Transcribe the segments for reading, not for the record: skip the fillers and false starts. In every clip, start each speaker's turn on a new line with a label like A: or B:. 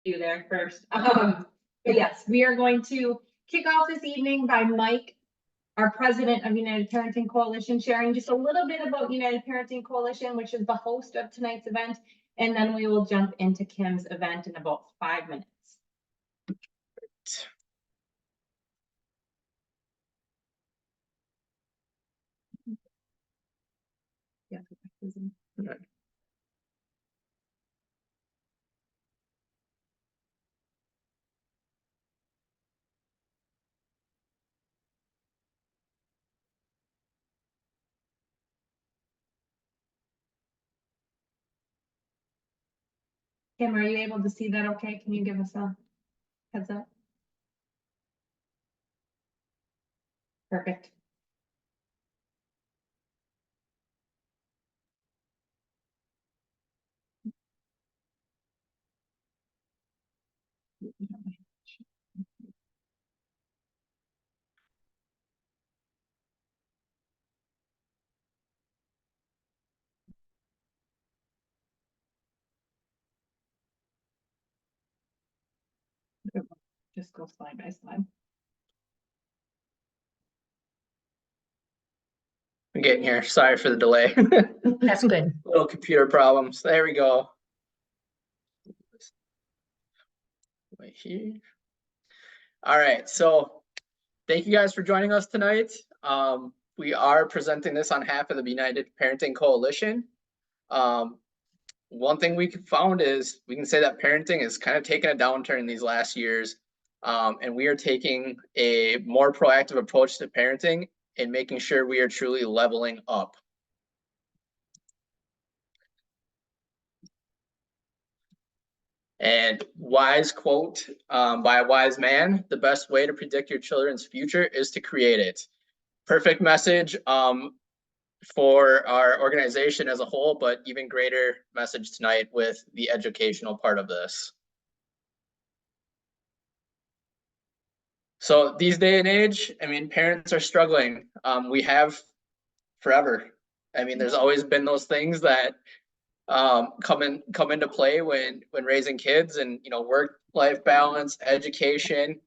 A: you there first. But yes, we are going to kick off this evening by Mike, our president of United Parenting Coalition, sharing just a little bit about United Parenting Coalition, which is the host of tonight's event. And then we will jump into Kim's event in about 5 minutes. Yeah.
B: Right.
A: Kim, are you able to see that okay? Can you give us a heads up? Perfect. Just go slide by slide.
B: I'm getting here. Sorry for the delay.
C: That's good.
B: Little computer problems. There we go. Right here. All right. So thank you guys for joining us tonight. We are presenting this on behalf of the United Parenting Coalition. One thing we found is we can say that parenting is kind of taking a downturn these last years. And we are taking a more proactive approach to parenting and making sure we are truly leveling up. And wise quote by a wise man, the best way to predict your children's future is to create it. Perfect message for our organization as a whole, but even greater message tonight with the educational part of this. So these day and age, I mean, parents are struggling. We have forever. I mean, there's always been those things that come into play when raising kids, and work-life balance, education,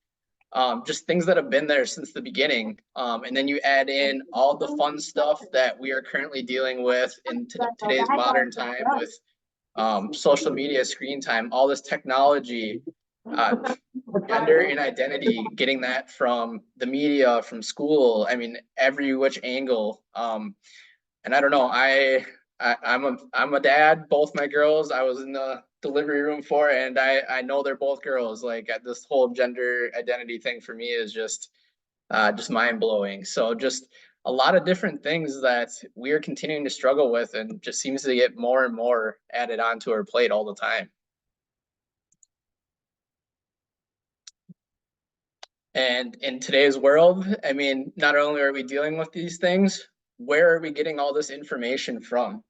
B: just things that have been there since the beginning. And then you add in all the fun stuff that we are currently dealing with in today's modern time with social media, screen time, all this technology, gender and identity, getting that from the media, from school. I mean, every which angle. And I don't know, I'm a dad. Both my girls, I was in the delivery room for, and I know they're both girls. Like, this whole gender identity thing for me is just mind blowing. So just a lot of different things that we are continuing to struggle with, and just seems to get more and more added onto our plate all the time. And in today's world, I mean, not only are we dealing with these things, where are we getting all this information from?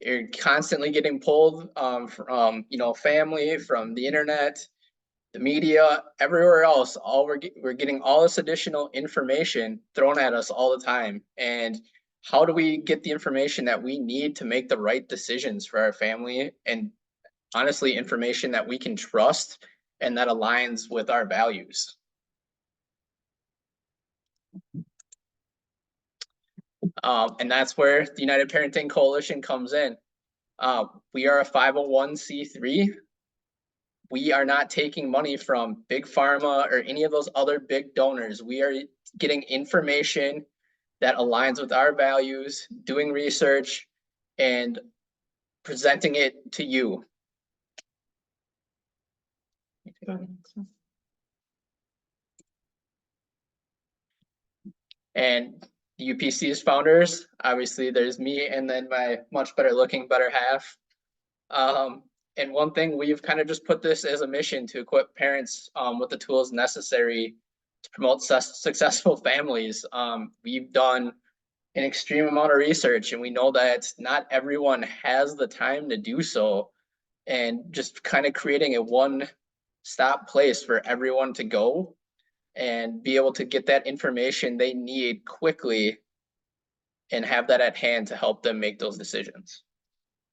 B: You're constantly getting pulled from, family, from the internet, the media, everywhere else. We're getting all this additional information thrown at us all the time. And how do we get the information that we need to make the right decisions for our family? And honestly, information that we can trust and that aligns with our values. And that's where the United Parenting Coalition comes in. We are a 501c3. We are not taking money from Big Pharma or any of those other big donors. We are getting information that aligns with our values, doing research, and presenting it to you. And the UPC's founders, obviously there's me and then my much better looking better half. And one thing, we've kind of just put this as a mission to equip parents with the tools necessary to promote successful families. We've done an extreme amount of research, and we know that not everyone has the time to do so. And just kind of creating a one-stop place for everyone to go and be able to get that information they need quickly and have that at hand to help them make those decisions.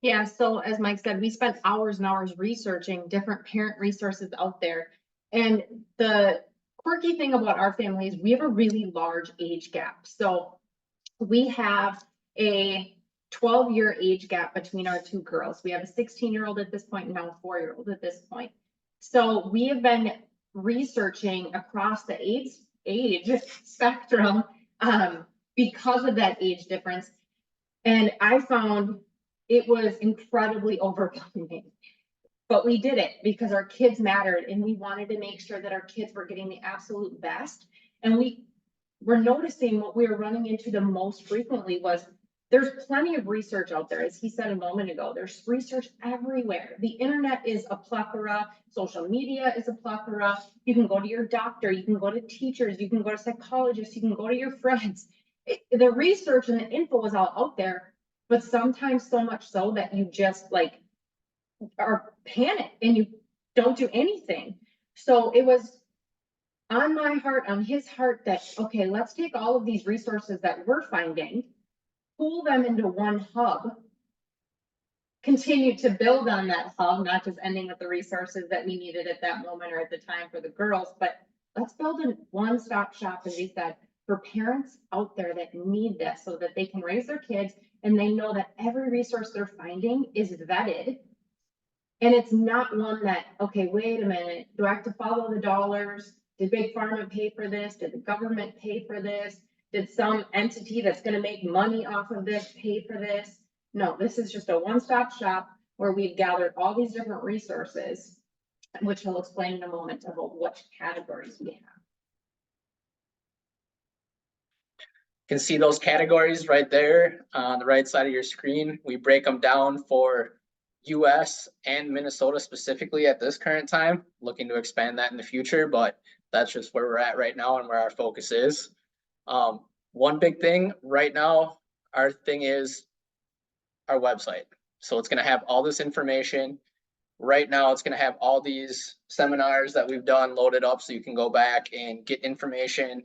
A: Yeah, so as Mike said, we spent hours and hours researching different parent resources out there. And the quirky thing about our family is we have a really large age gap. So we have a 12-year age gap between our two girls. We have a 16-year-old at this point and now a 4-year-old at this point. So we have been researching across the age spectrum because of that age difference. And I found it was incredibly overwhelming. But we did it because our kids mattered and we wanted to make sure that our kids were getting the absolute best. And we were noticing what we were running into the most frequently was there's plenty of research out there. As he said a moment ago, there's research everywhere. The internet is a plethora. Social media is a plethora. You can go to your doctor. You can go to teachers. You can go to psychologists. You can go to your friends. The research and the info is all out there, but sometimes so much so that you just like are panicked and you don't do anything. So it was on my heart, on his heart, that, okay, let's take all of these resources that we're finding, pull them into one hub, continue to build on that hub, not just ending with the resources that we needed at that moment or at the time for the girls, but let's build a one-stop shop, as he said, for parents out there that need this so that they can raise their kids and they know that every resource they're finding is vetted. And it's not one that, okay, wait a minute, do I have to follow the dollars? Did Big Pharma pay for this? Did the government pay for this? Did some entity that's going to make money off of this pay for this? No, this is just a one-stop shop where we've gathered all these different resources, which he'll explain in a moment about what categories we have.
B: You can see those categories right there on the right side of your screen. We break them down for US and Minnesota specifically at this current time, looking to expand that in the future, but that's just where we're at right now and where our focus is. One big thing right now, our thing is our website. So it's going to have all this information. Right now, it's going to have all these seminars that we've done loaded up so you can go back and get information.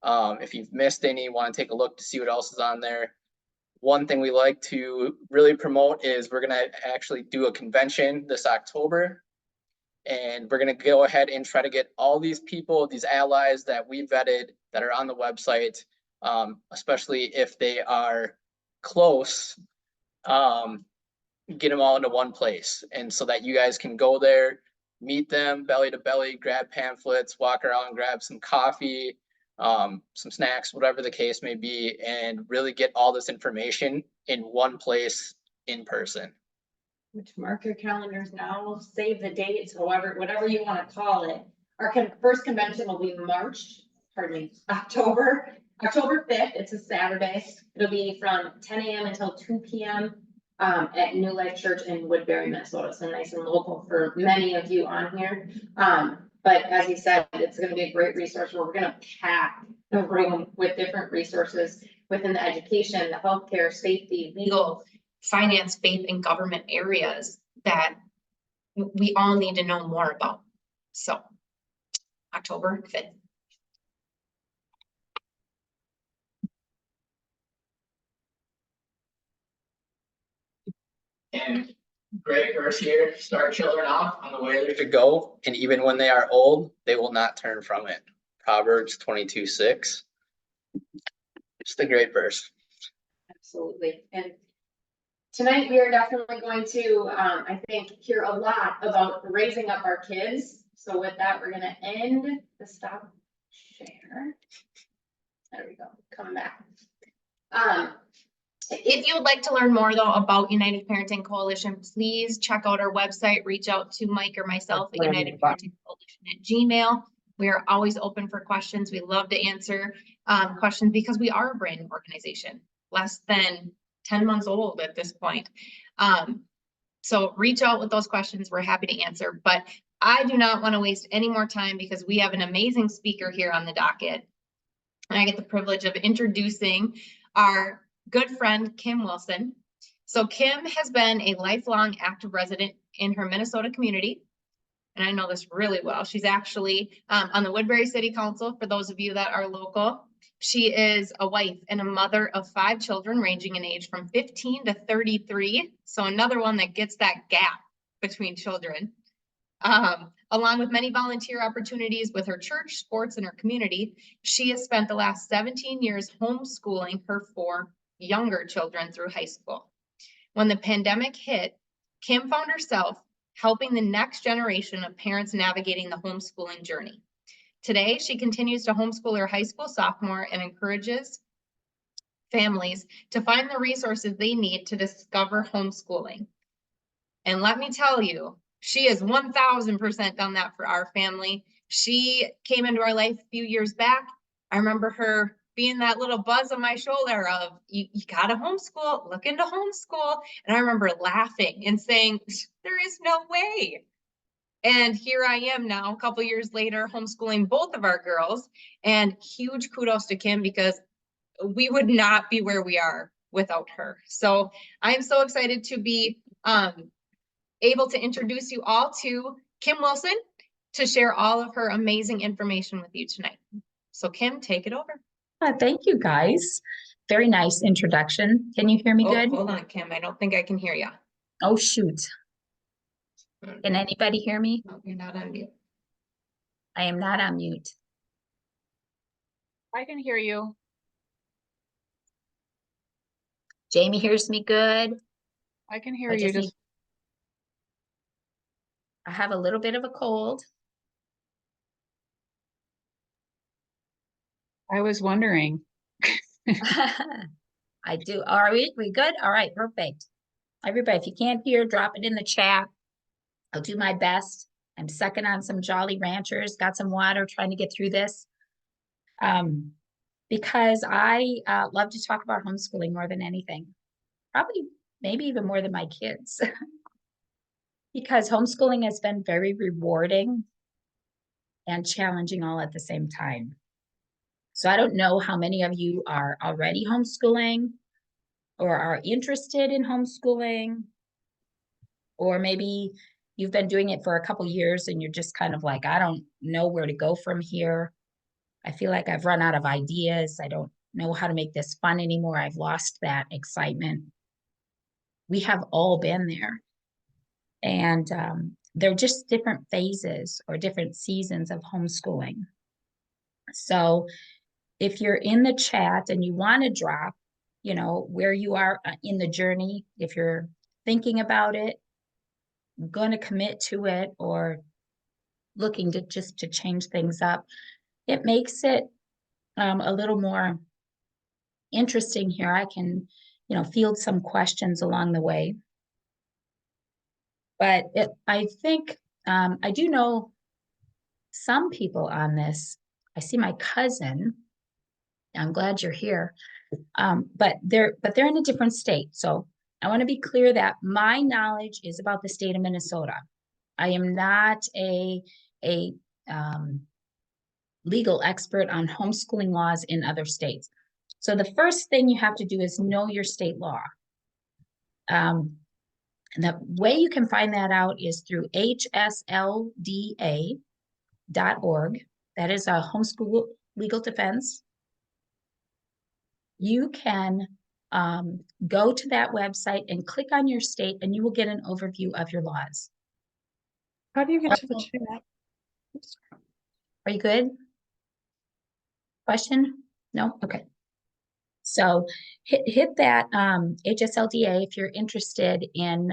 B: If you've missed any, want to take a look to see what else is on there. One thing we like to really promote is we're going to actually do a convention this October. And we're going to go ahead and try to get all these people, these allies that we vetted that are on the website, especially if they are close, get them all into one place. And so that you guys can go there, meet them belly to belly, grab pamphlets, walk around, grab some coffee, some snacks, whatever the case may be, and really get all this information in one place in person.
A: Which mark your calendars now, save the dates, whatever you want to call it. Our first convention will be October 5th. It's a Saturday. It'll be from 10 a.m. until 2 p.m. At New Life Church in Woodbury, Minnesota. So nice and local for many of you on here. But as he said, it's going to be a great resource where we're going to pack the room with different resources within the education, the healthcare, safety, legal, finance, faith, and government areas that we all need to know more about. So October 5th.
B: And great verse here, start children off on the way they're to go, and even when they are old, they will not turn from it. Proverbs 22:6. Just a great verse.
A: Absolutely. And tonight we are definitely going to, I think, hear a lot about raising up our kids. So with that, we're going to end the stop share. There we go. Coming back. If you would like to learn more though about United Parenting Coalition, please check out our website, reach out to Mike or myself at United Parenting Coalition at Gmail. We are always open for questions. We love to answer questions because we are a brand new organization, less than 10 months old at this point. So reach out with those questions. We're happy to answer, but I do not want to waste any more time because we have an amazing speaker here on the docket. And I get the privilege of introducing our good friend, Kim Wilson. So Kim has been a lifelong active resident in her Minnesota community. And I know this really well. She's actually on the Woodbury City Council, for those of you that are local. She is a wife and a mother of 5 children ranging in age from 15 to 33. So another one that gets that gap between children. Along with many volunteer opportunities with her church, sports, and her community, she has spent the last 17 years homeschooling her 4 younger children through high school. When the pandemic hit, Kim found herself helping the next generation of parents navigating the homeschooling journey. Today, she continues to homeschool her high school sophomore and encourages families to find the resources they need to discover homeschooling. And let me tell you, she has 1000% done that for our family. She came into our life a few years back. I remember her being that little buzz on my shoulder of, you gotta homeschool, look into homeschool. And I remember laughing and saying, there is no way. And here I am now, a couple years later, homeschooling both of our girls. And huge kudos to Kim, because we would not be where we are without her. So I'm so excited to be able to introduce you all to Kim Wilson to share all of her amazing information with you tonight. So Kim, take it over.
C: Thank you, guys. Very nice introduction. Can you hear me good?
A: Hold on, Kim. I don't think I can hear you.
C: Oh, shoot. Can anybody hear me?
A: No, you're not on mute.
C: I am not on mute.
D: I can hear you.
C: Jamie hears me good.
D: I can hear
C: I
D: you.
C: just I have a little bit of a cold.
D: I was wondering.
C: I do. Are we good? All right, perfect. Everybody, if you can't hear, drop it in the chat. I'll do my best. I'm sucking on some Jolly Ranchers, got some water, trying to get through this. Because I love to talk about homeschooling more than anything. Probably, maybe even more than my kids. Because homeschooling has been very rewarding and challenging all at the same time. So I don't know how many of you are already homeschooling or are interested in homeschooling, or maybe you've been doing it for a couple years and you're just kind of like, I don't know where to go from here. I feel like I've run out of ideas. I don't know how to make this fun anymore. I've lost that excitement. We have all been there. And they're just different phases or different seasons of homeschooling. So if you're in the chat and you want to drop, where you are in the journey, if you're thinking about it, going to commit to it, or looking to just to change things up, it makes it a little more interesting here. I can, field some questions along the way. But I think I do know some people on this. I see my cousin. I'm glad you're here. But they're in a different state. So I want to be clear that my knowledge is about the state of Minnesota. I am not a legal expert on homeschooling laws in other states. So the first thing you have to do is know your state law. And the way you can find that out is through hslda.org. That is a homeschool legal defense. You can go to that website and click on your state, and you will get an overview of your laws.
D: How do you get to the chat?
C: Are you good? Question? No? Okay. So hit that HSLDA if you're interested in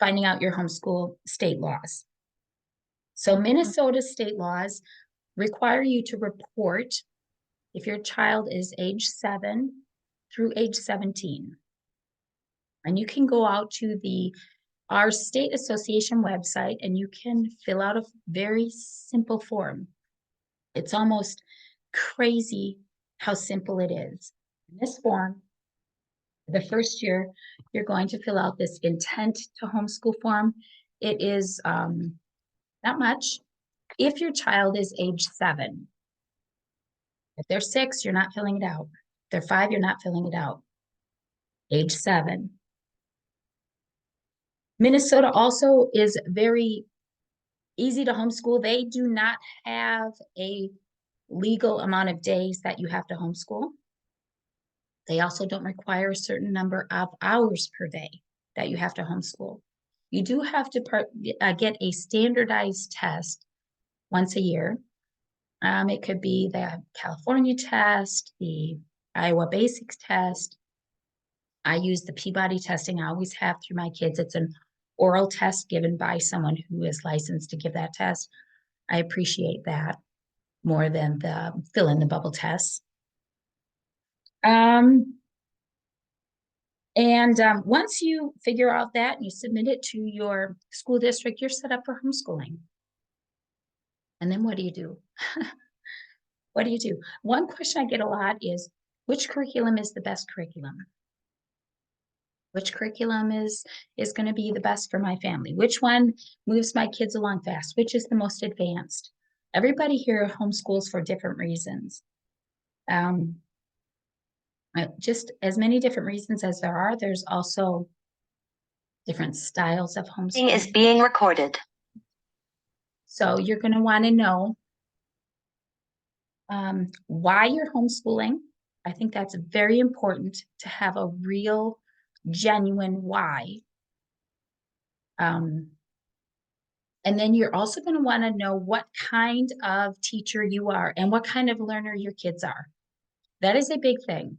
C: finding out your homeschool state laws. So Minnesota state laws require you to report if your child is age 7 through age 17. And you can go out to our state association website and you can fill out a very simple form. It's almost crazy how simple it is. In this form, the first year, you're going to fill out this intent to homeschool form. It is not much. If your child is age 7, if they're 6, you're not filling it out. If they're 5, you're not filling it out. Age 7. Minnesota also is very easy to homeschool. They do not have a legal amount of days that you have to homeschool. They also don't require a certain number of hours per day that you have to homeschool. You do have to get a standardized test once a year. It could be the California test, the Iowa Basics test. I use the Peabody testing. I always have through my kids. It's an oral test given by someone who is licensed to give that test. I appreciate that more than the fill in the bubble tests. Once you figure out that and you submit it to your school district, you're set up for homeschooling. And then what do you do? What do you do? One question I get a lot is, which curriculum is the best curriculum? Which curriculum is going to be the best for my family? Which one moves my kids along fast? Which is the most advanced? Everybody here homeschools for different reasons. Just as many different reasons as there are, there's also different styles of homeschooling.
E: Is being recorded.
C: So you're going to want to know why you're homeschooling. I think that's very important to have a real, genuine why. And then you're also going to want to know what kind of teacher you are and what kind of learner your kids are. That is a big thing.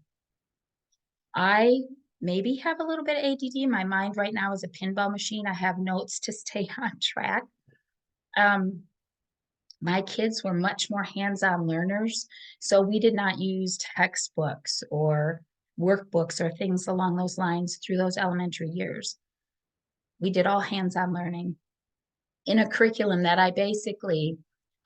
C: I maybe have a little bit of ADD. My mind right now is a pinball machine. I have notes to stay on track. My kids were much more hands-on learners, so we did not use textbooks or workbooks or things along those lines through those elementary years. We did all hands-on learning in a curriculum that I basically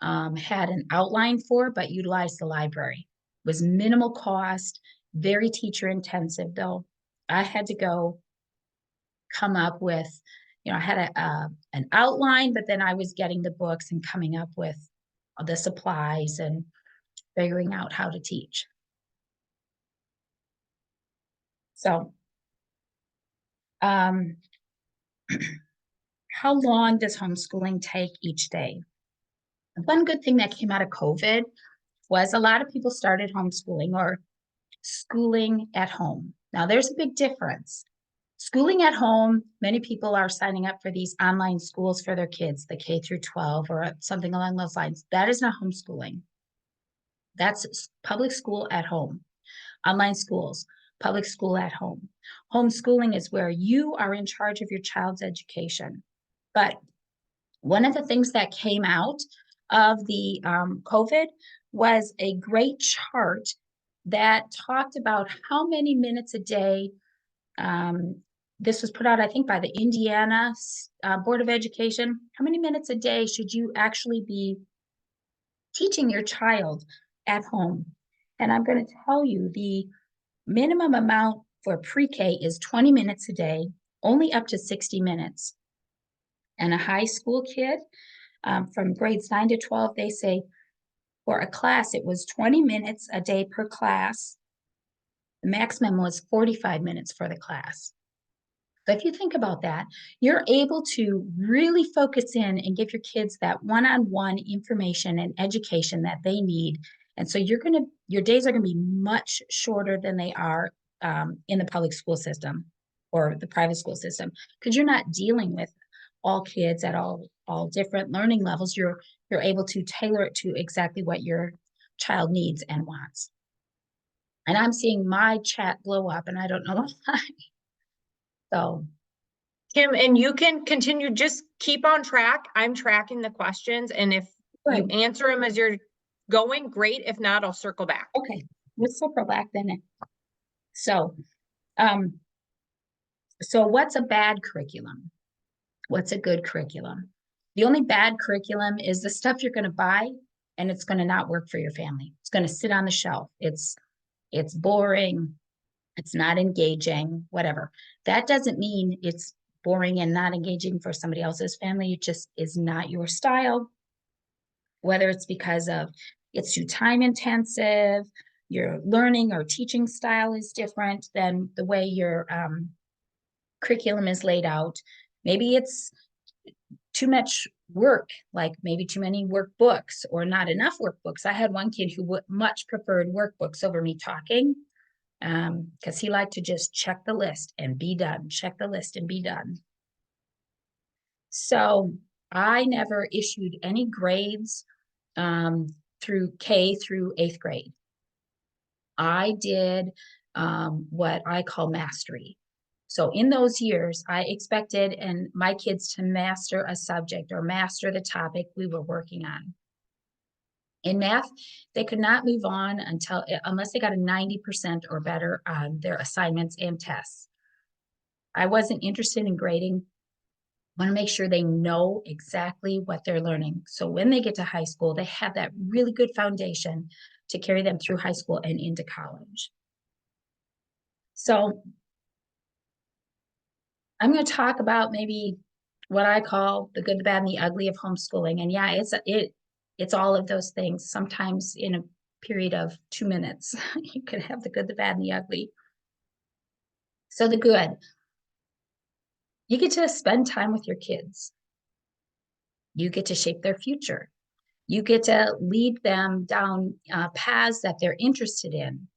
C: had an outline for, but utilized the library. It was minimal cost, very teacher intensive though. I had to go come up with, I had an outline, but then I was getting the books and coming up with the supplies and figuring out how to teach. So, how long does homeschooling take each day? One good thing that came out of COVID was a lot of people started homeschooling or schooling at home. Now, there's a big difference. Schooling at home, many people are signing up for these online schools for their kids, the K through 12 or something along those lines. That is not homeschooling. That's public school at home. Online schools, public school at home. Homeschooling is where you are in charge of your child's education. But one of the things that came out of the COVID was a great chart that talked about how many minutes a day. This was put out, I think, by the Indiana Board of Education. How many minutes a day should you actually be teaching your child at home? And I'm going to tell you the minimum amount for pre-K is 20 minutes a day, only up to 60 minutes. And a high school kid from grades 9 to 12, they say for a class, it was 20 minutes a day per class. The maximum was 45 minutes for the class. So if you think about that, you're able to really focus in and give your kids that one-on-one information and education that they need. And so your days are going to be much shorter than they are in the public school system or the private school system, because you're not dealing with all kids at all different learning levels. You're able to tailor it to exactly what your child needs and wants. And I'm seeing my chat blow up, and I don't know why. So,
A: Kim, and you can continue, just keep on track. I'm tracking the questions, and if you answer them as you're going, great. If not, I'll circle back.
C: Okay, let's circle back then. So, so what's a bad curriculum? What's a good curriculum? The only bad curriculum is the stuff you're going to buy and it's going to not work for your family. It's going to sit on the shelf. It's boring. It's not engaging, whatever. That doesn't mean it's boring and not engaging for somebody else's family. It just is not your style. Whether it's because of it's too time intensive, your learning or teaching style is different than the way your curriculum is laid out. Maybe it's too much work, like maybe too many workbooks or not enough workbooks. I had one kid who would much preferred workbooks over me talking, because he liked to just check the list and be done, check the list and be done. So I never issued any grades through K through 8th grade. I did what I call mastery. So in those years, I expected and my kids to master a subject or master the topic we were working on. In math, they could not move on unless they got a 90% or better on their assignments and tests. I wasn't interested in grading. I want to make sure they know exactly what they're learning. So when they get to high school, they have that really good foundation to carry them through high school and into college. So I'm going to talk about maybe what I call the good, the bad, and the ugly of homeschooling. And yeah, it's all of those things. Sometimes in a period of 2 minutes, you can have the good, the bad, and the ugly. So the good, you get to spend time with your kids. You get to shape their future. You get to lead them down paths that they're interested in.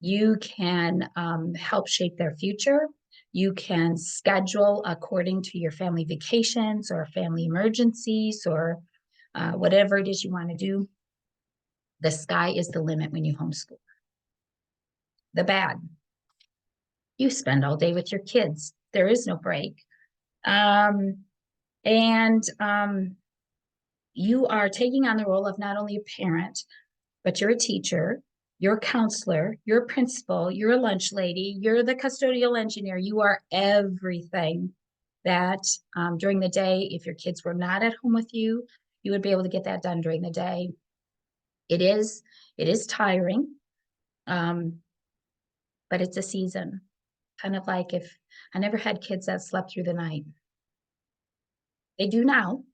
C: You can help shape their future. You can schedule according to your family vacations or family emergencies or whatever it is you want to do. The sky is the limit when you homeschool. The bad, you spend all day with your kids. There is no break. You are taking on the role of not only a parent, but you're a teacher, you're a counselor, you're a principal, you're a lunch lady, you're the custodial engineer. You are everything that during the day, if your kids were not at home with you, you would be able to get that done during the day. It is tiring, but it's a season. Kind of like if I never had kids that slept through the night. They do now,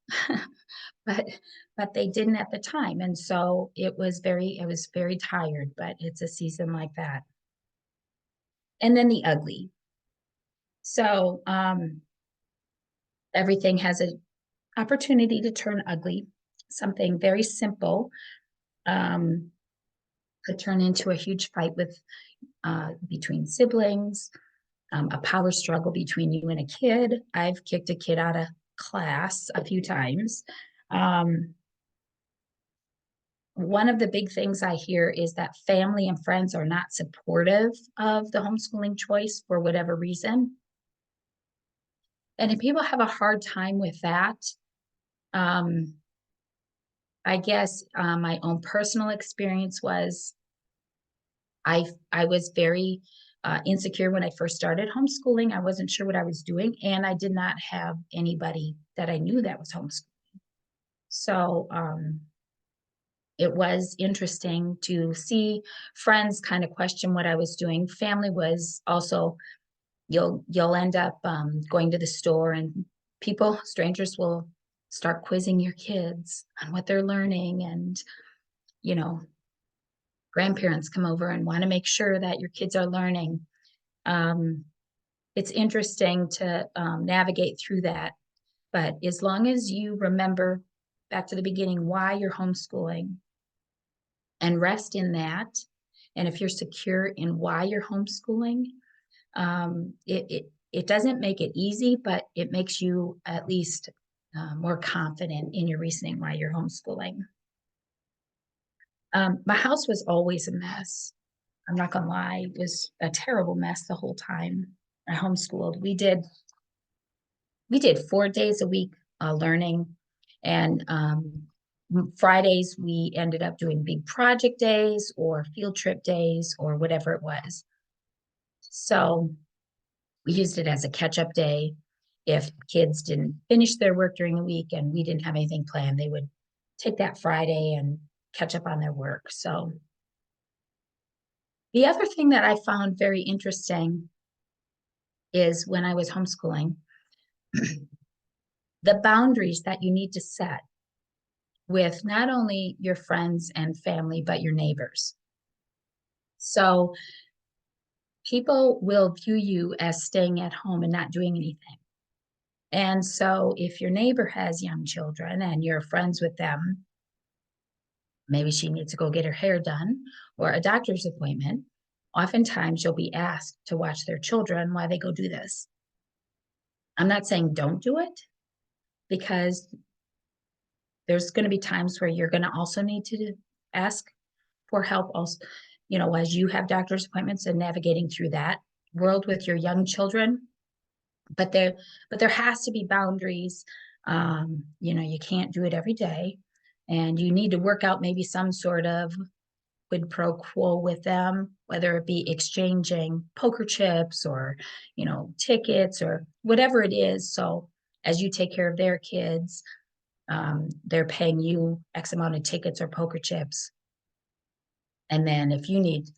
C: but they didn't at the time. And so it was very tired, but it's a season like that. And then the ugly. So everything has an opportunity to turn ugly. Something very simple could turn into a huge fight between siblings, a power struggle between you and a kid. I've kicked a kid out of class a few times. One of the big things I hear is that family and friends are not supportive of the homeschooling choice for whatever reason. And if people have a hard time with that, I guess my own personal experience was I was very insecure when I first started homeschooling. I wasn't sure what I was doing, and I did not have anybody that I knew that was homeschooling. So it was interesting to see friends kind of question what I was doing. Family was also, you'll end up going to the store and strangers will start quizzing your kids on what they're learning. And, grandparents come over and want to make sure that your kids are learning. It's interesting to navigate through that. But as long as you remember back to the beginning, why you're homeschooling, and rest in that. And if you're secure in why you're homeschooling, it doesn't make it easy, but it makes you at least more confident in your reasoning why you're homeschooling. My house was always a mess. I'm not gonna lie, it was a terrible mess the whole time I homeschooled. We did 4 days a week learning, and Fridays, we ended up doing big project days or field trip days or whatever it was. So we used it as a catch-up day. If kids didn't finish their work during the week and we didn't have anything planned, they would take that Friday and catch up on their work. So the other thing that I found very interesting is when I was homeschooling, the boundaries that you need to set with not only your friends and family, but your neighbors. So people will view you as staying at home and not doing anything. And so if your neighbor has young children and you're friends with them, maybe she needs to go get her hair done or a doctor's appointment, oftentimes you'll be asked to watch their children while they go do this. I'm not saying don't do it, because there's going to be times where you're going to also need to ask for help also, you know, as you have doctor's appointments and navigating through that world with your young children. But there has to be boundaries. You know, you can't do it every day, and you need to work out maybe some sort of quid pro quo with them, whether it be exchanging poker chips or, you know, tickets or whatever it is. So as you take care of their kids, they're paying you X amount of tickets or poker chips. And then if you need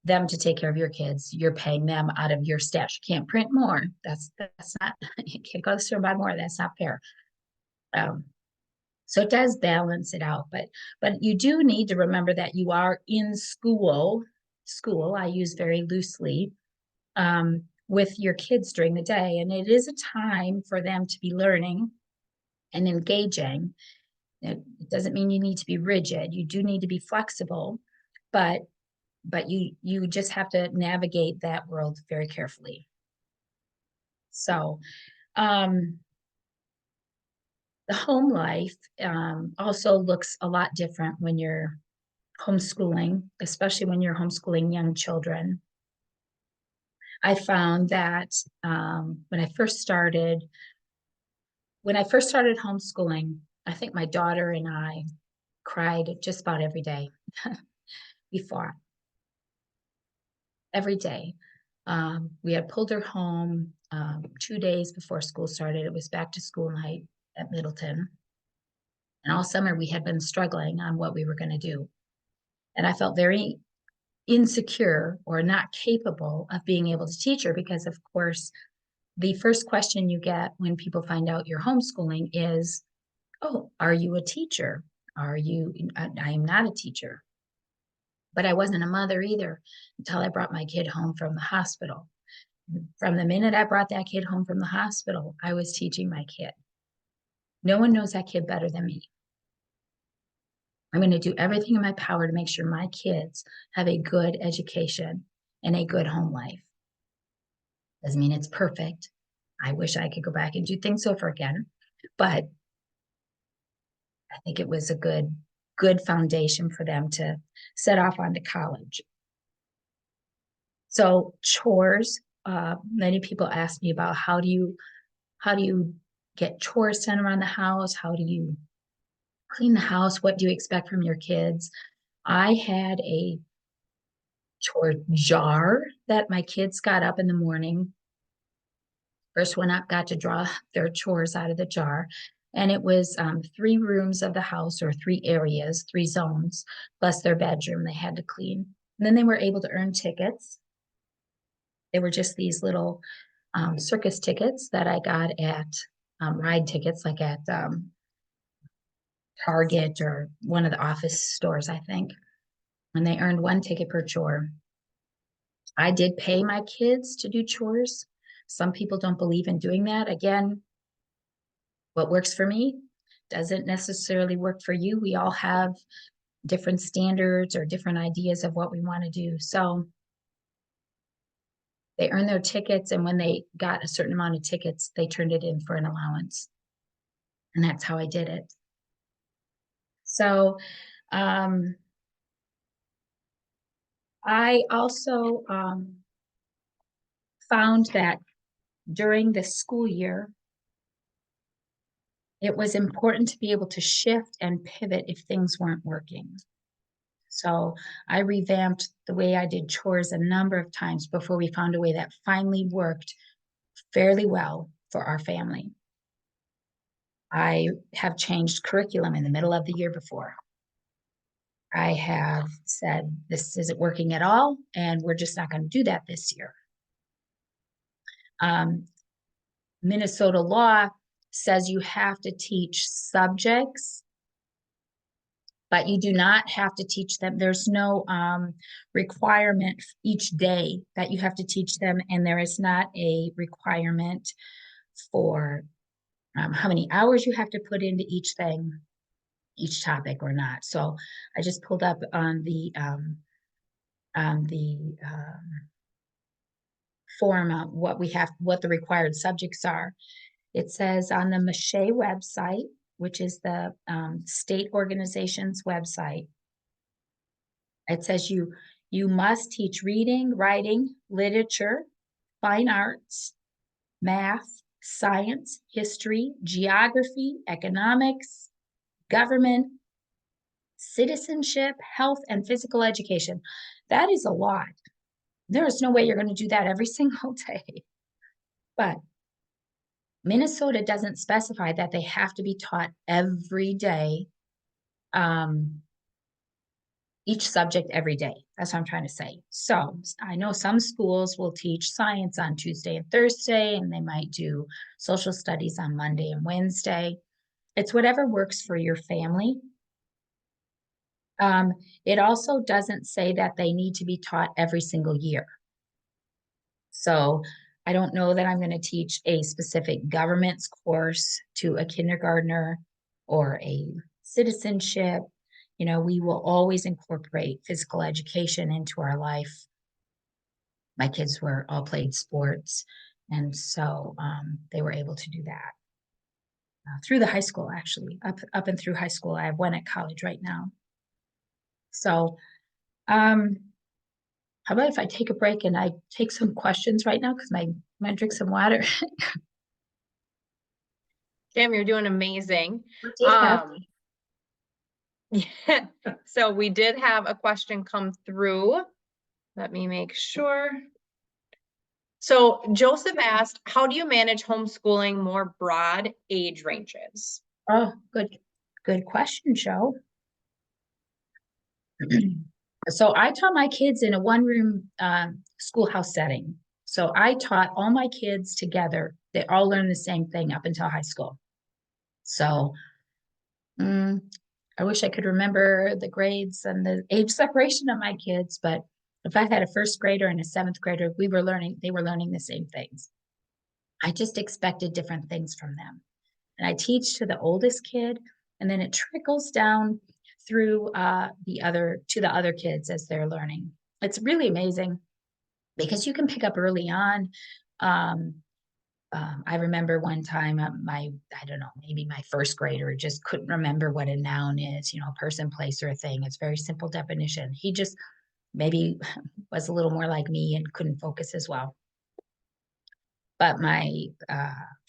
C: them to take care of your kids, you're paying them out of your stash. You can't print more. That's not, you can't go to the store and buy more. That's not fair. So it does balance it out, but you do need to remember that you are in school, I use very loosely, with your kids during the day. And it is a time for them to be learning and engaging. It doesn't mean you need to be rigid. You do need to be flexible, but you just have to navigate that world very carefully. So the home life also looks a lot different when you're homeschooling, especially when you're homeschooling young children. I found that when I first started homeschooling, I think my daughter and I cried just about every day. We fought every day. We had pulled her home 2 days before school started. It was back to school night at Middleton. And all summer we had been struggling on what we were going to do. And I felt very insecure or not capable of being able to teach her, because of course, the first question you get when people find out you're homeschooling is, oh, are you a teacher? I am not a teacher. But I wasn't a mother either until I brought my kid home from the hospital. From the minute I brought that kid home from the hospital, I was teaching my kid. No one knows that kid better than me. I'm going to do everything in my power to make sure my kids have a good education and a good home life. Doesn't mean it's perfect. I wish I could go back and do things over again, but I think it was a good foundation for them to set off onto college. So chores, many people ask me about how do you get chores done around the house? How do you clean the house? What do you expect from your kids? I had a chore jar that my kids got up in the morning. First one up got to draw their chores out of the jar. And it was 3 rooms of the house, or 3 areas, 3 zones, plus their bedroom they had to clean. And then they were able to earn tickets. They were just these little circus tickets that I got at ride tickets, like at Target or one of the office stores, I think. And they earned 1 ticket per chore. I did pay my kids to do chores. Some people don't believe in doing that. Again, what works for me doesn't necessarily work for you. We all have different standards or different ideas of what we want to do. So they earned their tickets, and when they got a certain amount of tickets, they turned it in for an allowance. And that's how I did it. So I also found that during the school year, it was important to be able to shift and pivot if things weren't working. So I revamped the way I did chores a number of times before we found a way that finally worked fairly well for our family. I have changed curriculum in the middle of the year before. I have said, this isn't working at all, and we're just not going to do that this year. Minnesota law says you have to teach subjects, but you do not have to teach them. There's no requirement each day that you have to teach them, and there is not a requirement for how many hours you have to put into each thing, each topic or not. So I just pulled up on the form what the required subjects are. It says on the Mache website, which is the state organization's website, it says you must teach reading, writing, literature, fine arts, math, science, history, geography, economics, government, citizenship, health, and physical education. That is a lot. There is no way you're going to do that every single day. But Minnesota doesn't specify that they have to be taught every day, each subject every day. That's what I'm trying to say. So I know some schools will teach science on Tuesday and Thursday, and they might do social studies on Monday and Wednesday. It's whatever works for your family. It also doesn't say that they need to be taught every single year. So I don't know that I'm going to teach a specific government's course to a kindergartner or a citizenship. You know, we will always incorporate physical education into our life. My kids all played sports, and so they were able to do that through the high school, actually, up and through high school. I have one at college right now. So how about if I take a break and I take some questions right now because I'm gonna drink some water.
A: Kim, you're doing amazing.
C: Yeah.
A: Yeah, so we did have a question come through. Let me make sure. So Joseph asked, how do you manage homeschooling more broad age ranges?
C: Oh, good question, Joe. So I taught my kids in a one-room schoolhouse setting. So I taught all my kids together. They all learned the same thing up until high school. So I wish I could remember the grades and the age separation of my kids, but if I had a first grader and a seventh grader, they were learning the same things. I just expected different things from them. And I teach to the oldest kid, and then it trickles down through the other kids as they're learning. It's really amazing because you can pick up early on. I remember one time I don't know, maybe my first grader just couldn't remember what a noun is, you know, person, place, or a thing. It's very simple definition. He just maybe was a little more like me and couldn't focus as well. But my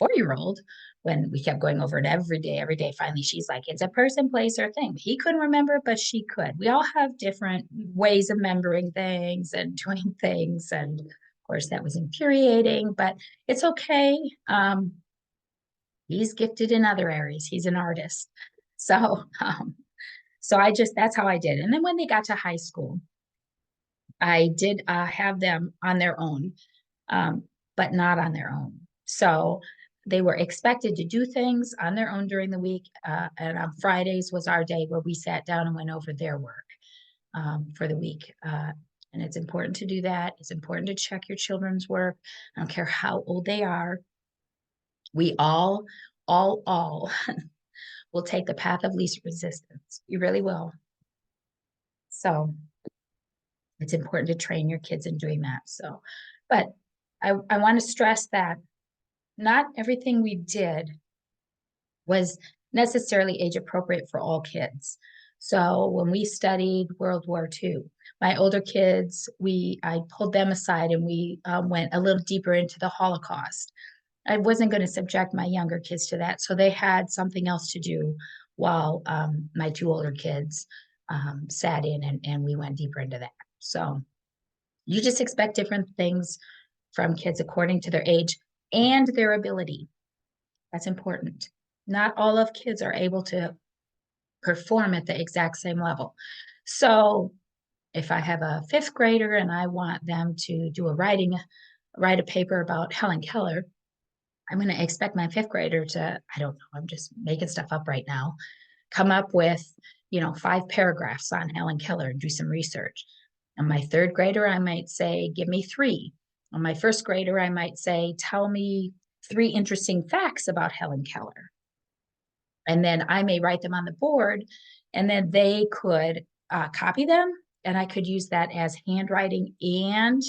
C: 4-year-old, when we kept going over it every day, finally she's like, it's a person, place, or thing. He couldn't remember, but she could. We all have different ways of remembering things and doing things. And of course, that was infuriating, but it's okay. He's gifted in other areas. He's an artist. So that's how I did. And then when they got to high school, I did have them on their own. But not on their own. So they were expected to do things on their own during the week. And on Fridays was our day where we sat down and went over their work for the week. And it's important to do that. It's important to check your children's work. I don't care how old they are. We all will take the path of least resistance. You really will. So it's important to train your kids in doing that. So, but I want to stress that not everything we did was necessarily age appropriate for all kids. So when we studied World War II, my older kids, I pulled them aside and we went a little deeper into the Holocaust. I wasn't going to subject my younger kids to that. So they had something else to do while my 2 older kids sat in and we went deeper into that. So you just expect different things from kids according to their age and their ability. That's important. Not all of kids are able to perform at the exact same level. So if I have a 5th grader and I want them to do write a paper about Helen Keller, I'm going to expect my 5th grader to, I don't know, I'm just making stuff up right now, come up with, 5 paragraphs on Helen Keller and do some research. And my 3rd grader, I might say, give me 3. On my 1st grader, I might say, tell me 3 interesting facts about Helen Keller. And then I may write them on the board, and then they could copy them, and I could use that as handwriting and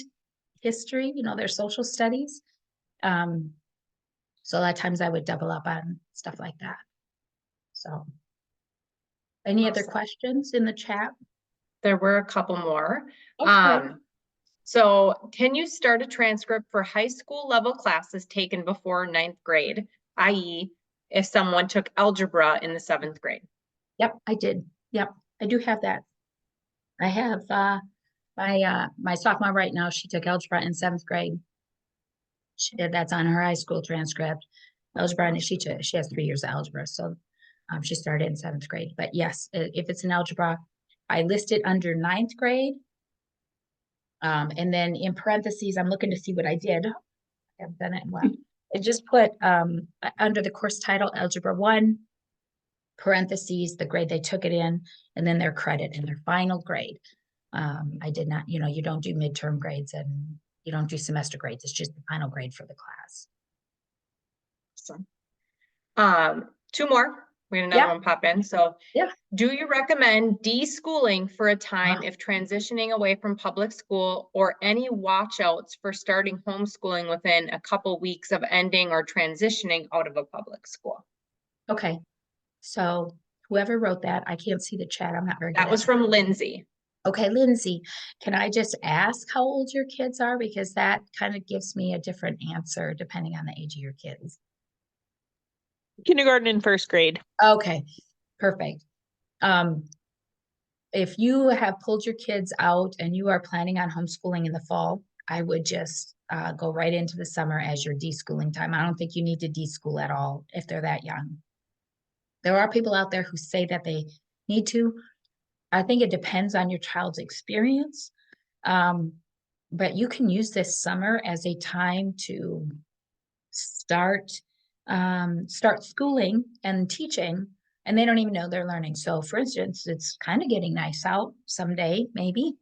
C: history, their social studies. So a lot of times I would double up on stuff like that. So any other
E: Awesome.
C: questions in the chat?
E: There were a couple more.
C: Okay.
E: So can you start a transcript for high school level classes taken before 9th grade, i.e. if someone took algebra in the 7th grade?
C: Yep, I did. Yep, I do have that. I have my sophomore right now, she took algebra in 7th grade. That's on her high school transcript. Algebra, and she has 3 years of algebra, so she started in 7th grade. But yes, if it's an algebra, I list it under 9th grade. And then in parentheses, I'm looking to see what I did. I haven't done it in a while. I just put under the course title, Algebra 1, parentheses, the grade they took it in, and then their credit and their final grade. I did not, you don't do midterm grades and you don't do semester grades. It's just the final grade for the class.
E: Awesome. 2 more. We had another one pop in. So
C: Yeah.
E: Do you recommend deschooling for a time if transitioning away from public school, or any watch outs for starting homeschooling within a couple weeks of ending or transitioning out of a public school?
C: Okay. So whoever wrote that, I can't see the chat. I'm not very good.
E: That was from Lindsay.
C: Okay, Lindsay, can I just ask how old your kids are? Because that kind of gives me a different answer depending on the age of your kids.
F: Kindergarten and 1st grade.
C: Okay, perfect. If you have pulled your kids out and you are planning on homeschooling in the fall, I would just go right into the summer as your deschooling time. I don't think you need to deschool at all if they're that young. There are people out there who say that they need to. I think it depends on your child's experience. But you can use this summer as a time to start schooling and teaching, and they don't even know they're learning. So for instance, it's kind of getting nice out someday, maybe.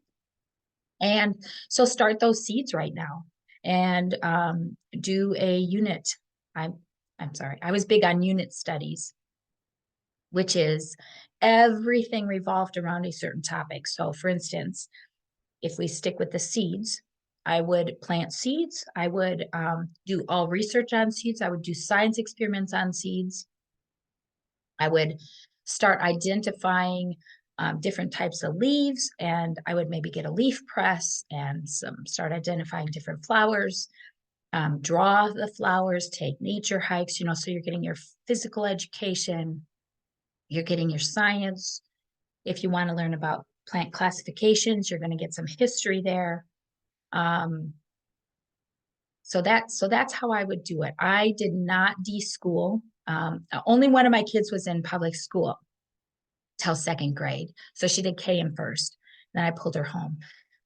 C: And so start those seeds right now and do a unit. I'm sorry, I was big on unit studies, which is everything revolved around a certain topic. So for instance, if we stick with the seeds, I would plant seeds. I would do all research on seeds. I would do science experiments on seeds. I would start identifying different types of leaves, and I would maybe get a leaf press and start identifying different flowers, draw the flowers, take nature hikes, so you're getting your physical education, you're getting your science. If you want to learn about plant classifications, you're going to get some history there. So that's how I would do it. I did not deschool. Only one of my kids was in public school till 2nd grade. So she did K in 1st. Then I pulled her home.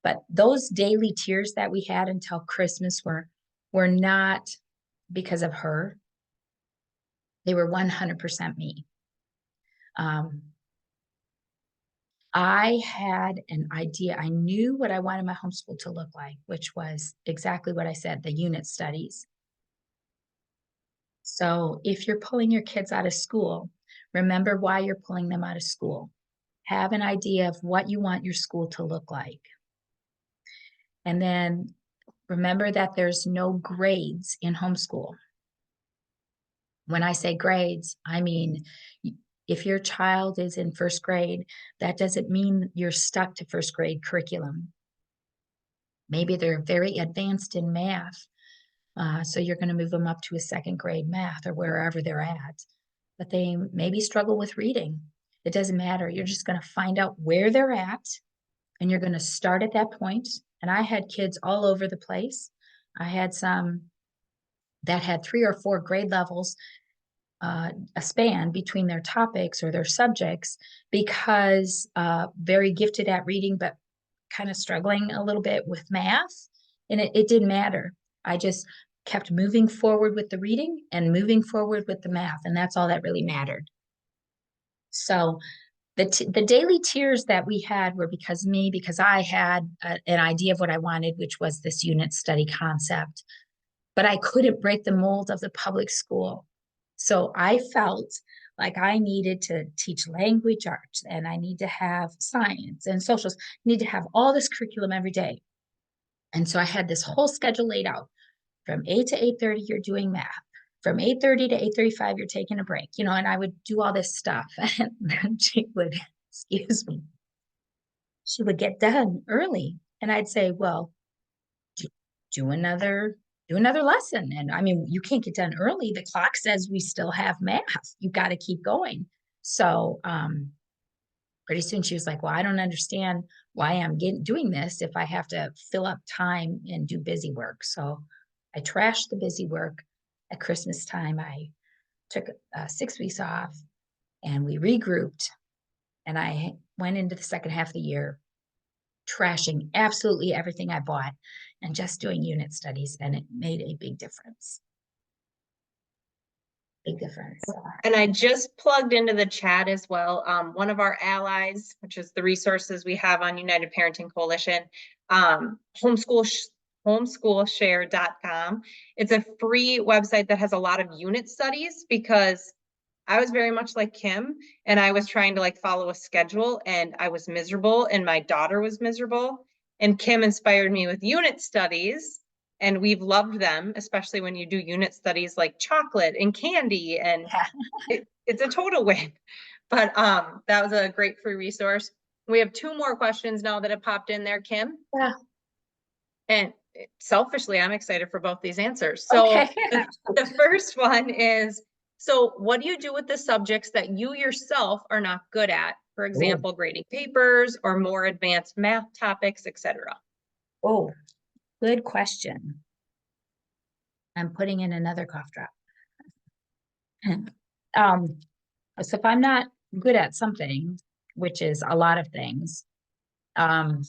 C: But those daily tiers that we had until Christmas were not because of her. They were 100% me. I had an idea. I knew what I wanted my homeschool to look like, which was exactly what I said, the unit studies. So if you're pulling your kids out of school, remember why you're pulling them out of school. Have an idea of what you want your school to look like. And then remember that there's no grades in homeschool. When I say grades, I mean, if your child is in 1st grade, that doesn't mean you're stuck to 1st grade curriculum. Maybe they're very advanced in math. So you're going to move them up to a 2nd grade math or wherever they're at. But they maybe struggle with reading. It doesn't matter. You're just going to find out where they're at, and you're going to start at that point. And I had kids all over the place. I had some that had 3 or 4 grade levels, a span between their topics or their subjects, because very gifted at reading, but kind of struggling a little bit with math. And it didn't matter. I just kept moving forward with the reading and moving forward with the math. And that's all that really mattered. So the daily tiers that we had were because I had an idea of what I wanted, which was this unit study concept. but I couldn't break the mold of the public school. So I felt like I needed to teach language arts, and I need to have science and socials, need to have all this curriculum every day. And so I had this whole schedule laid out. From 8 to 8:30, you're doing math. From 8:30 to 8:35, you're taking a break, you know, and I would do all this stuff. And then she would, excuse me, she would get done early. And I'd say, well, do another lesson. And I mean, you can't get done early. The clock says we still have math. You've got to keep going. So pretty soon she was like, well, I don't understand why I'm doing this if I have to fill up time and do busy work. So I trashed the busy work. At Christmas time, I took 6 weeks off and we regrouped. And I went into the second half of the year trashing absolutely everything I bought and just doing unit studies. And it made a big difference. Big difference.
E: And I just plugged into the chat as well. One of our allies, which is the resources we have on United Parenting Coalition, homeschoolshare.com. It's a free website that has a lot of unit studies, because I was very much like Kim, and I was trying to like follow a schedule, and I was miserable, and my daughter was miserable. And Kim inspired me with unit studies, and we've loved them, especially when you do unit studies like chocolate and candy, and it's a total win. But that was a great free resource. We have 2 more questions now that have popped in there, Kim.
C: Yeah.
E: And selfishly, I'm excited for both these answers. So
C: Okay.
E: the first one is, so what do you do with the subjects that you yourself are not good at? For example, grading papers or more advanced math topics, etc.
C: Oh, good question. I'm putting in another cough drop. So if I'm not good at something, which is a lot of things, I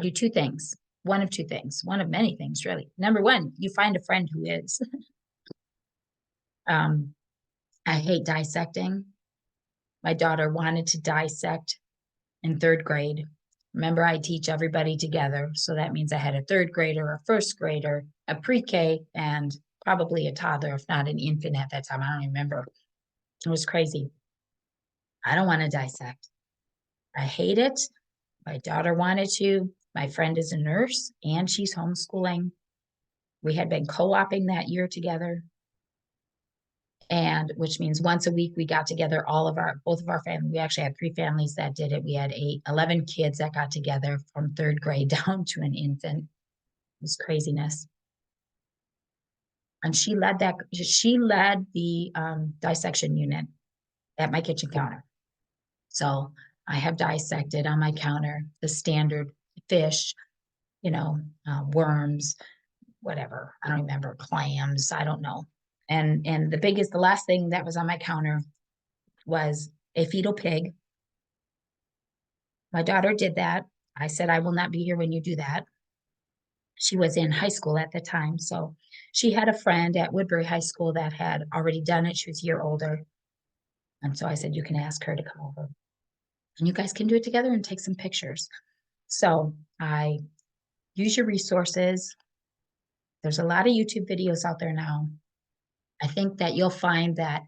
C: do 2 things. One of 2 things, one of many things, really. Number one, you find a friend who is. I hate dissecting. My daughter wanted to dissect in 3rd grade. Remember, I teach everybody together. So that means I had a 3rd grader, a 1st grader, a pre-K, and probably a toddler, if not an infant at that time. I don't even remember. It was crazy. I don't want to dissect. I hate it. My daughter wanted to. My friend is a nurse and she's homeschooling. We had been co-oping that year together. And which means once a week we got together, both of our family. We actually had 3 families that did it. We had 11 kids that got together from 3rd grade down to an infant. It was craziness. And she led the dissection unit at my kitchen counter. So I have dissected on my counter the standard fish, worms, whatever. I don't remember, clams, I don't know. And the last thing that was on my counter was a fetal pig. My daughter did that. I said, I will not be here when you do that. She was in high school at the time. So she had a friend at Woodbury High School that had already done it. She was a year older. And so I said, you can ask her to come over. And you guys can do it together and take some pictures. So I use your resources. There's a lot of YouTube videos out there now. I think that you'll find that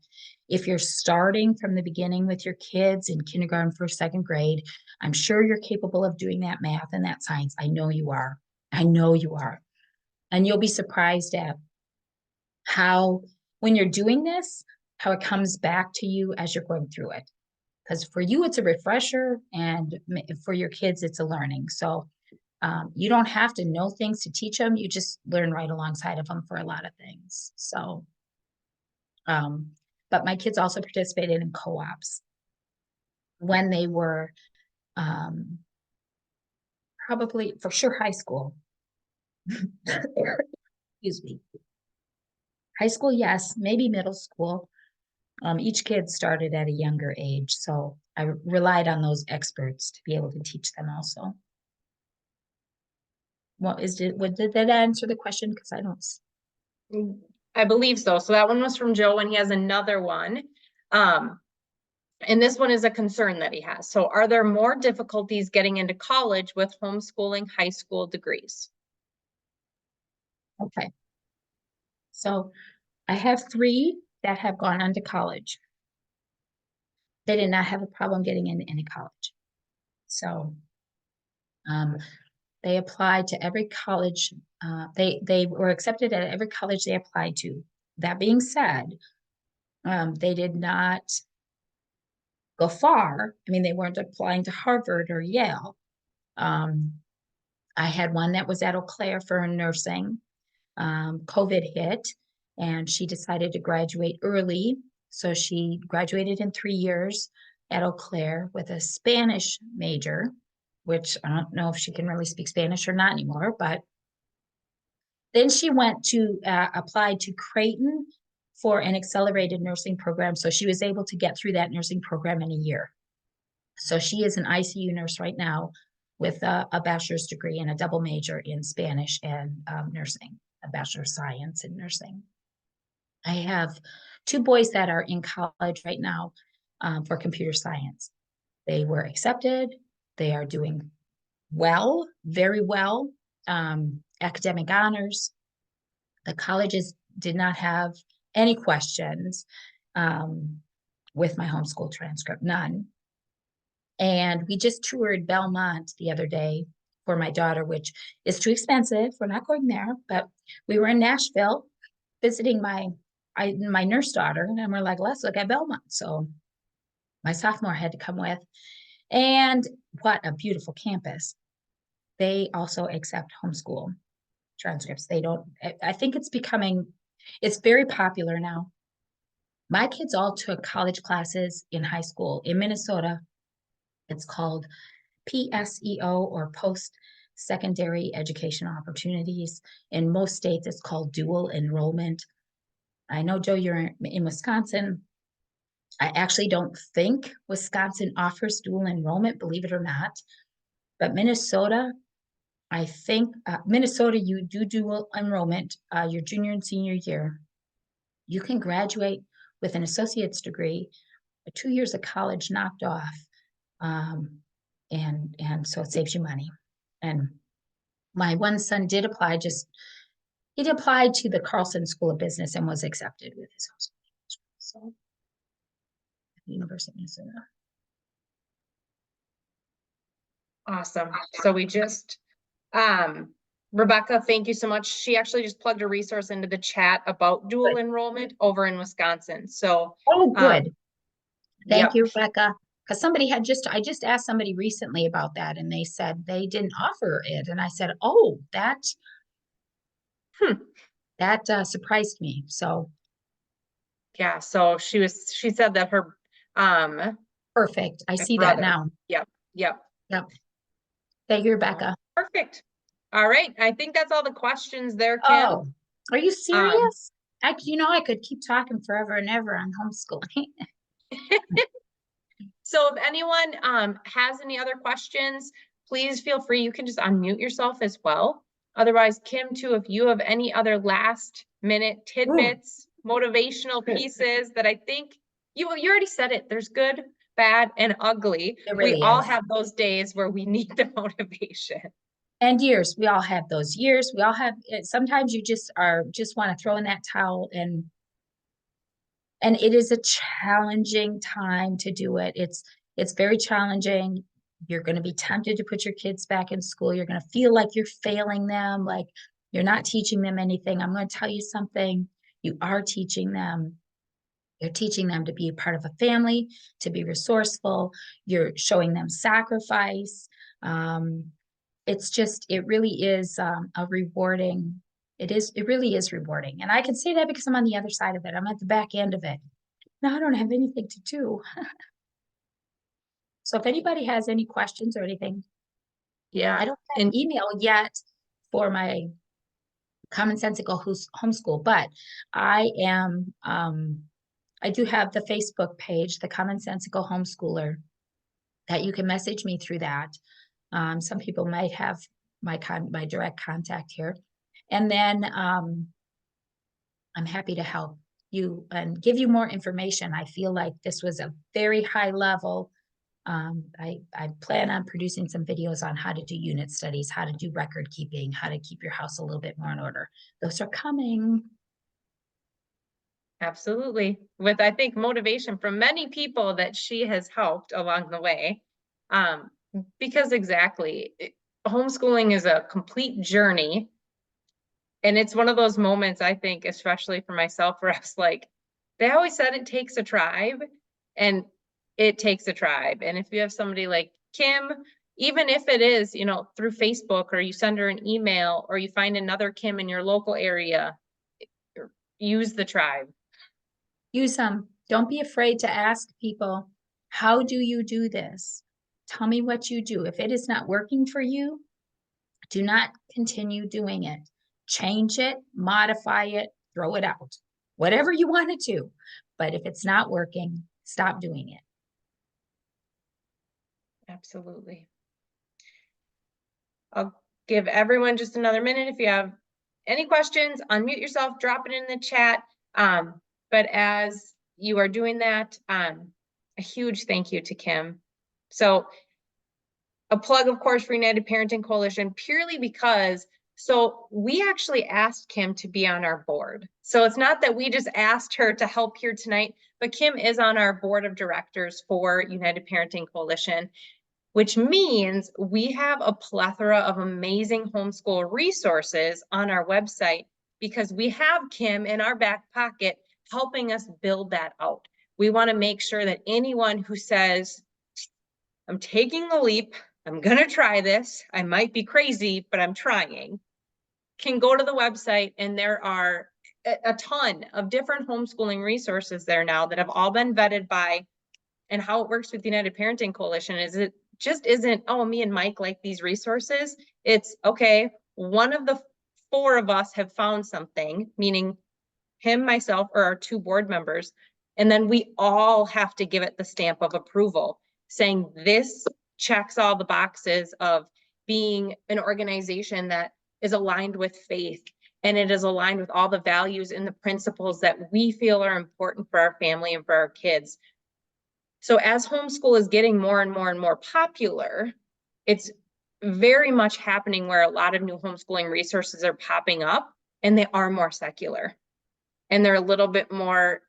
C: if you're starting from the beginning with your kids in kindergarten, 1st, 2nd grade, I'm sure you're capable of doing that math and that science. I know you are. I know you are. And you'll be surprised at how, when you're doing this, how it comes back to you as you're going through it. Because for you, it's a refresher, and for your kids, it's a learning. So you don't have to know things to teach them. You just learn right alongside of them for a lot of things. So, but my kids also participated in co-ops when they were probably, for sure, high school. Excuse me. High school, yes, maybe middle school. Each kid started at a younger age, so I relied on those experts to be able to teach them also. Did that answer the question? Because I don't.
E: I believe so. So that one was from Joe, and he has another one. And this one is a concern that he has. So are there more difficulties getting into college with homeschooling high school degrees?
C: Okay. So I have 3 that have gone on to college. They did not have a problem getting into any college. So they applied to every college. They were accepted at every college they applied to. That being said, they did not go far. I mean, they weren't applying to Harvard or Yale. I had one that was at Eau Claire for nursing. COVID hit and she decided to graduate early. So she graduated in 3 years at Eau Claire with a Spanish major, which I don't know if she can really speak Spanish or not anymore, but then she went to apply to Creighton for an accelerated nursing program. So she was able to get through that nursing program in a year. So she is an ICU nurse right now with a bachelor's degree and a double major in Spanish and nursing, a bachelor of science in nursing. I have 2 boys that are in college right now for computer science. They were accepted. They are doing well, very well, academic honors. The colleges did not have any questions with my homeschool transcript, none. And we just toured Belmont the other day for my daughter, which is too expensive. We're not going there, but we were in Nashville visiting my nurse daughter, and we're like, let's look at Belmont. So my sophomore had to come with. And what a beautiful campus. They also accept homeschool transcripts. They don't, I think it's very popular now. My kids all took college classes in high school. In Minnesota, it's called PSEO, or Post-Secondary Education Opportunities. In most states, it's called dual enrollment. I know, Joe, you're in Wisconsin. I actually don't think Wisconsin offers dual enrollment, believe it or not. But Minnesota, I think, Minnesota, you do dual enrollment your junior and senior year. You can graduate with an associate's degree, 2 years of college knocked off. And so it saves you money. And my one son did apply, he applied to the Carlson School of Business and was accepted with his homeschool. So, University of Minnesota.
E: Awesome. So we just, Rebecca, thank you so much. She actually just plugged a resource into the chat about dual enrollment over in Wisconsin. So,
C: Oh, good. Thank
E: yep.
C: you, Rebecca. Because I just asked somebody recently about that, and they said they didn't offer it. And I said, oh, that surprised me. So
E: Yeah, so she said that her,
C: perfect. I see
E: brother.
C: that now.
E: Yep.
C: Yep. Thank you, Rebecca.
E: Perfect. All right. I think that's all the questions there, Kim.
C: Oh, are you serious? I could keep talking forever and ever on homeschooling.
E: So if anyone has any other questions, please feel free. You can just unmute yourself as well. Otherwise, Kim, too, if you have any other last minute tidbits, motivational pieces that I think you already said it. There's good, bad, and ugly.
C: It really
E: We all
C: is.
E: have those days where we need the motivation.
C: And years, we all have those years. We all have, sometimes you just want to throw in that towel, and it is a challenging time to do it. It's very challenging. You're going to be tempted to put your kids back in school. You're going to feel like you're failing them, like you're not teaching them anything. I'm going to tell you something. You are teaching them. You're teaching them to be a part of a family, to be resourceful. You're showing them sacrifice. It really is a rewarding. It really is rewarding. And I can say that because I'm on the other side of it. I'm at the back end of it. Now I don't have anything to do. So if anybody has any questions or anything,
E: Yeah.
C: I don't have an email yet for my Commonsensical Homeschool, but I do have the Facebook page, the Commonsensical Homeschooler, that you can message me through that. Some people might have my direct contact here. And then I'm happy to help you and give you more information. I feel like this was a very high level. I plan on producing some videos on how to do unit studies, how to do record keeping, how to keep your house a little bit more in order. Those are coming.
E: Absolutely. With, I think, motivation from many people that she has helped along the way. Because exactly, homeschooling is a complete journey. And it's one of those moments, I think, especially for myself, where I was like, they always said it takes a tribe, and it takes a tribe. And if you have somebody like Kim, even if it is, you know, through Facebook, or you send her an email, or you find another Kim in your local area, use the tribe.
C: Use them. Don't be afraid to ask people, how do you do this? Tell me what you do. If it is not working for you, do not continue doing it. Change it, modify it, throw it out. Whatever you want to do. But if it's not working, stop doing it.
E: Absolutely. I'll give everyone just another minute. If you have any questions, unmute yourself, drop it in the chat. But as you are doing that, a huge thank you to Kim. So a plug, of course, for United Parenting Coalition, purely because, so we actually asked Kim to be on our board. So it's not that we just asked her to help here tonight, but Kim is on our board of directors for United Parenting Coalition, which means we have a plethora of amazing homeschool resources on our website because we have Kim in our back pocket helping us build that out. We want to make sure that anyone who says, I'm taking the leap, I'm going to try this, I might be crazy, but I'm trying, can go to the website, and there are a ton of different homeschooling resources there now that have all been vetted by. And how it works with United Parenting Coalition is it just isn't, oh, me and Mike like these resources. It's, okay, one of the 4 of us have found something, meaning him, myself, or our 2 board members, and then we all have to give it the stamp of approval, saying this checks all the boxes of being an organization that is aligned with faith, and it is aligned with all the values and the principles that we feel are important for our family and for our kids. So as homeschool is getting more and more and more popular, it's very much happening where a lot of new homeschooling resources are popping up, and they are more secular. And they're a little bit more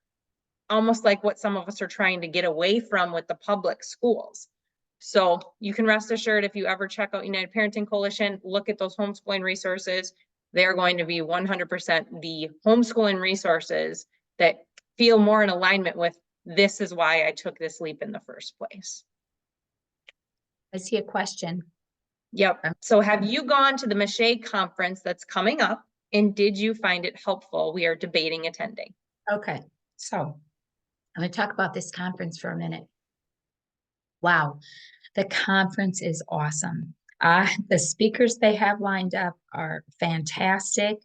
E: almost like what some of us are trying to get away from with the public schools. So you can rest assured, if you ever check out United Parenting Coalition, look at those homeschooling resources. They're going to be 100% the homeschooling resources that feel more in alignment with, this is why I took this leap in the first place.
C: I see a question.
E: Yep. So have you gone to the Mache conference that's coming up, and did you find it helpful? We are debating attending.
C: Okay, so I'm going to talk about this conference for a minute. Wow, the conference is awesome. The speakers they have lined up are fantastic.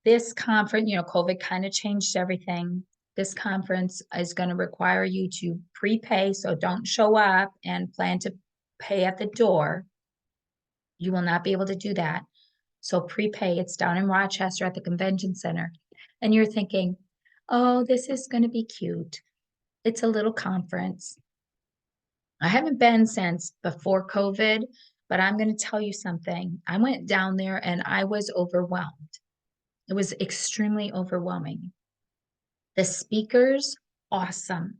C: This conference, you know, COVID kind of changed everything. This conference is going to require you to prepay, so don't show up and plan to pay at the door. You will not be able to do that. So prepay. It's down in Rochester at the convention center. And you're thinking, oh, this is going to be cute. It's a little conference. I haven't been since before COVID, but I'm going to tell you something. I went down there and I was overwhelmed. It was extremely overwhelming. The speakers, awesome.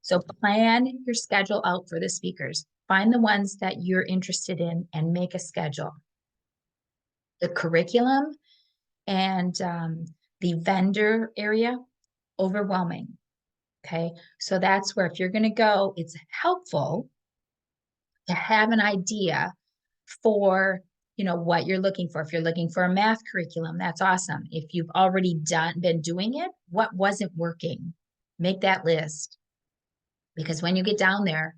C: So plan your schedule out for the speakers. Find the ones that you're interested in and make a schedule. The curriculum and the vendor area, overwhelming. Okay, so that's where, if you're going to go, it's helpful to have an idea for, you know, what you're looking for. If you're looking for a math curriculum, that's awesome. If you've already been doing it, what wasn't working? Make that list. Because when you get down there,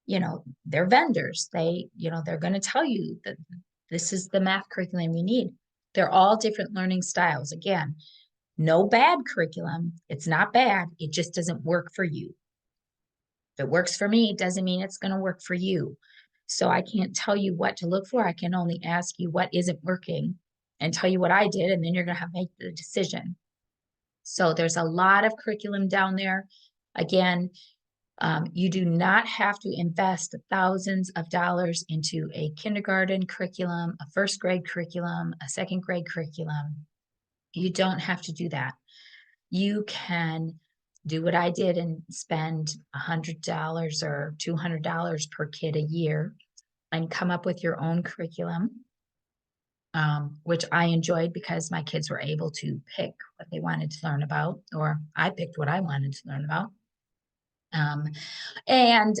C: you know, they're vendors. They, you know, they're going to tell you that this is the math curriculum you need. They're all different learning styles. Again, no bad curriculum. It's not bad. It just doesn't work for you. If it works for me, it doesn't mean it's going to work for you. So I can't tell you what to look for. I can only ask you what isn't working and tell you what I did, and then you're going to have to make the decision. So there's a lot of curriculum down there. Again, you do not have to invest thousands of dollars into a kindergarten curriculum, a first grade curriculum, a second grade curriculum. You don't have to do that. You can do what I did and spend $100 or $200 per kid a year and come up with your own curriculum, which I enjoyed because my kids were able to pick what they wanted to learn about, or I picked what I wanted to learn about. And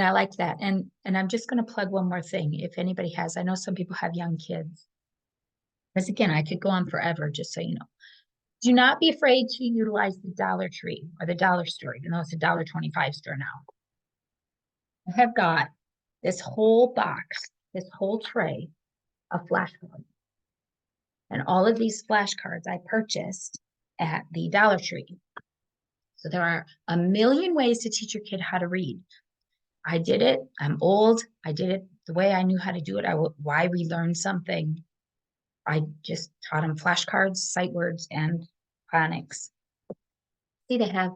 C: I like that. And I'm just going to plug one more thing. If anybody has, I know some people have young kids. Because again, I could go on forever, just so you know. Do not be afraid to utilize the Dollar Tree or the dollar store, even though it's a $1.25 store now. I have got this whole box, this whole tray of flashcards. And all of these flashcards I purchased at the Dollar Tree. So there are a million ways to teach your kid how to read. I did it. I'm old. I did it the way I knew how to do it. Why relearn something? I just taught them flashcards, sight words, and phonics. See, they have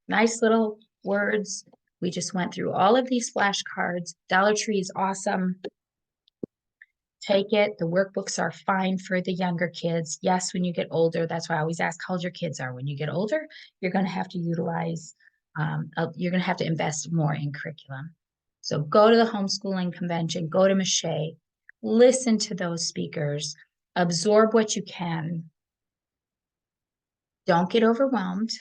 C: nice little words. We just went through all of these flashcards. Dollar Tree is awesome. Take it. The workbooks are fine for the younger kids. Yes, when you get older, that's why I always ask how old your kids are. When you get older, you're going to have to utilize, you're going to have to invest more in curriculum. So go to the homeschooling convention, go to Mache, listen to those speakers, absorb what you can. Don't get overwhelmed.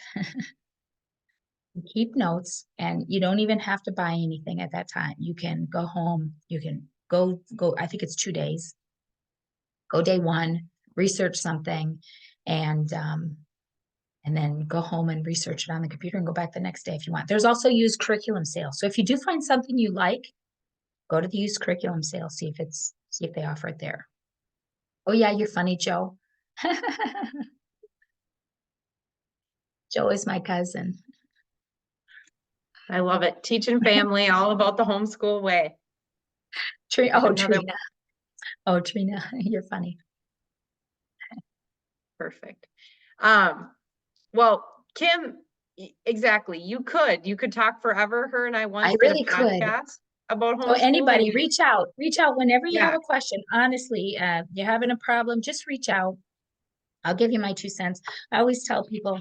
C: Keep notes, and you don't even have to buy anything at that time. You can go home, you can go, I think it's 2 days. Go day one, research something, and then go home and research it on the computer and go back the next day if you want. There's also used curriculum sales. So if you do find something you like, go to the used curriculum sale, see if they offer it there. Oh yeah, you're funny, Joe. Joe is my cousin.
E: I love it. Teaching family, all about the homeschool way.
C: Trina.
E: Another-
C: Oh, Trina, you're funny.
E: Perfect. Well, Kim, exactly. You could talk forever. Her and I once did
C: really
E: a
C: could.
E: podcast about
C: So
E: homeschooling.
C: anybody, reach out whenever you have
E: Yeah.
C: a question. Honestly, you're having a problem, just reach out. I'll give you my 2 cents. I always tell people,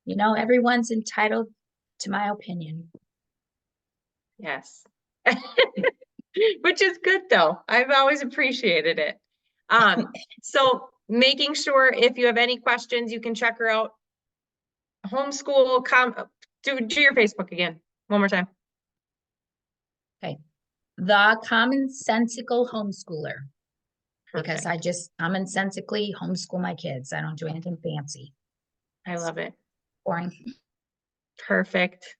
C: everyone's entitled to my opinion.
E: Yes. Which is good though. I've always appreciated it. So making sure if you have any questions, you can check her out. Homeschool, do your Facebook again, one more time.
C: The Commonsensical Homeschooler. Because
E: Perfect.
C: I just commonsensically homeschool my kids. I don't do anything fancy.
E: I love it.
C: Boring.
E: Perfect.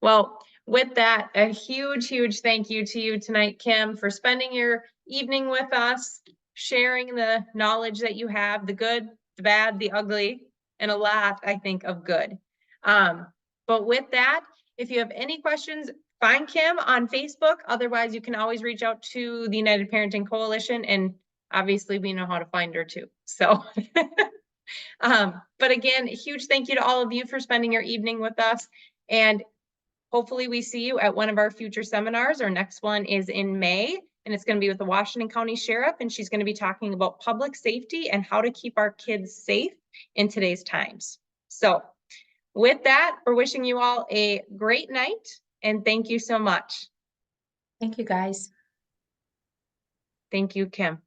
E: Well, with that, a huge, huge thank you to you tonight, Kim, for spending your evening with us, sharing the knowledge that you have, the good, the bad, the ugly, and a lot, I think, of good. But with that, if you have any questions, find Kim on Facebook. Otherwise, you can always reach out to the United Parenting Coalition, and obviously we know how to find her too. So but again, a huge thank you to all of you for spending your evening with us. And hopefully we see you at one of our future seminars. Our next one is in May, and it's going to be with the Washington County Sheriff, and she's going to be talking about public safety and how to keep our kids safe in today's times. So with that, we're wishing you all a great night, and thank you so much.
C: Thank you, guys.
E: Thank you, Kim.